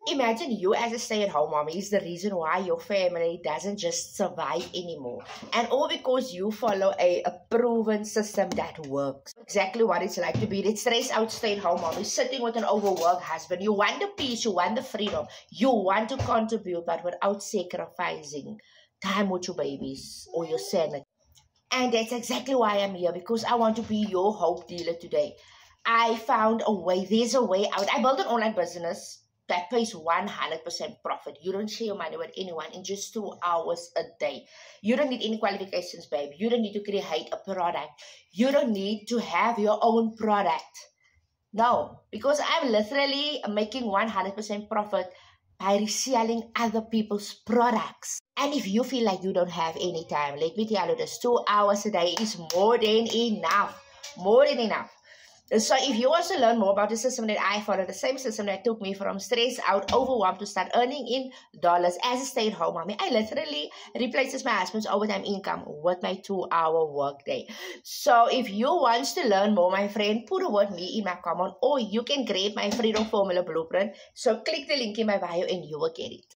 Imagine you as a stay-at-home mommy is the reason why your family doesn't just survive anymore. And all because you follow a proven system that works. Exactly what it's like to be that stressed out stay-at-home mommy sitting with an overworked husband. You want the peace, you want the freedom, you want to contribute, but without sacrificing time with your babies or your sanity. And that's exactly why I'm here, because I want to be your hope dealer today. I found a way. There's a way out. I built an online business that pays 100% profit. You don't share your money with anyone in just 2 hours a day. You don't need any qualifications, babe. You don't need to create a product. You don't need to have your own product. No, because I'm literally making 100% profit by reselling other people's products. And if you feel like you don't have any time, let me tell you this, 2 hours a day is more than enough. More than enough. So if you want to learn more about the system that I follow, the same system that took me from stress out, overwhelmed to start earning in dollars as a stay-at-home mommy, I literally replaces my husband's overtime income with my 2-hour workday. So if you want to learn more, my friend, put a word me in my comment, or you can create my Freedom Formula Blueprint. So click the link in my bio and you will get it.